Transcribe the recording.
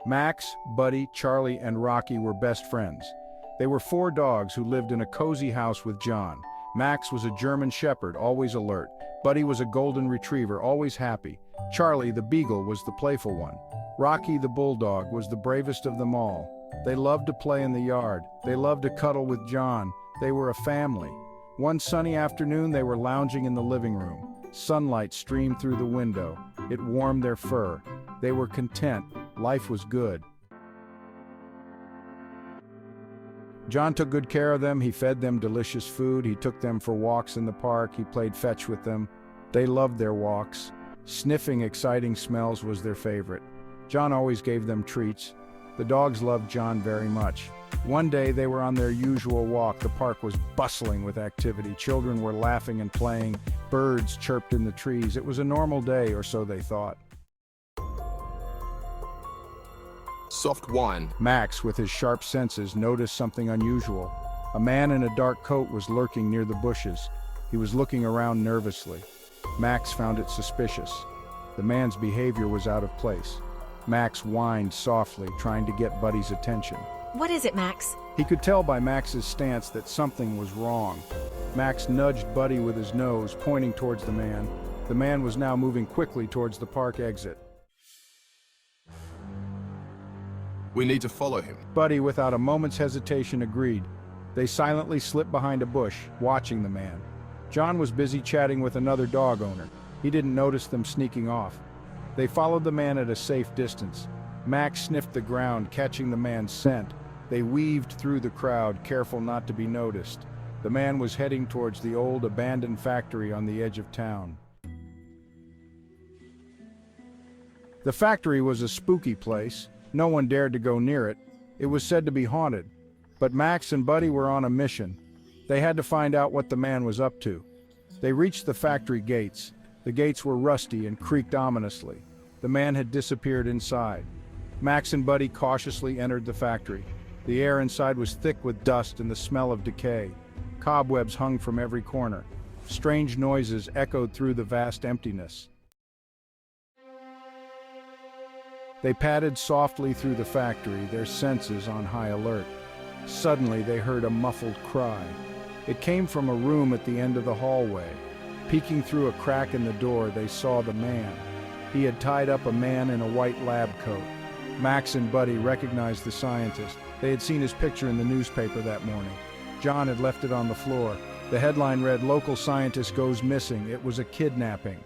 Max, Buddy, Charlie, and Rocky were best friends. They were four dogs who lived in a cozy house with John. Max was a German Shepherd, always alert. Buddy was a golden retriever, always happy. Charlie, the beagle, was the playful one. Rocky, the bulldog, was the bravest of them all. They loved to play in the yard. They loved to cuddle with John. They were a family. One sunny afternoon, they were lounging in the living room. Sunlight streamed through the window. It warmed their fur. They were content. Life was good. John took good care of them. He fed them delicious food. He took them for walks in the park. He played fetch with them. They loved their walks. Sniffing exciting smells was their favorite. John always gave them treats. The dogs loved John very much. One day they were on their usual walk. The park was bustling with activity. Children were laughing and playing. Birds chirped in the trees. It was a normal day, or so they thought. Soft wine. Max, with his sharp senses, noticed something unusual. A man in a dark coat was lurking near the bushes. He was looking around nervously. Max found it suspicious. The man's behavior was out of place. Max whined softly, trying to get Buddy's attention. What is it, Max? He could tell by Max's stance that something was wrong. Max nudged Buddy with his nose, pointing towards the man. The man was now moving quickly towards the park exit. We need to follow him. Buddy, without a moment's hesitation, agreed. They silently slipped behind a bush, watching the man. John was busy chatting with another dog owner. He didn't notice them sneaking off. They followed the man at a safe distance. Max sniffed the ground, catching the man's scent. They weaved through the crowd, careful not to be noticed. The man was heading towards the old abandoned factory on the edge of town. The factory was a spooky place. No one dared to go near it. It was said to be haunted. But Max and Buddy were on a mission. They had to find out what the man was up to. They reached the factory gates. The gates were rusty and creaked ominously. The man had disappeared inside. Max and Buddy cautiously entered the factory. The air inside was thick with dust and the smell of decay. Cobwebs hung from every corner. Strange noises echoed through the vast emptiness. They padded softly through the factory, their senses on high alert. Suddenly they heard a muffled cry. It came from a room at the end of the hallway. Peeking through a crack in the door, they saw the man. He had tied up a man in a white lab coat. Max and Buddy recognized the scientist. They had seen his picture in the newspaper that morning. John had left it on the floor. The headline read, "Local scientist goes missing. It was a kidnapping."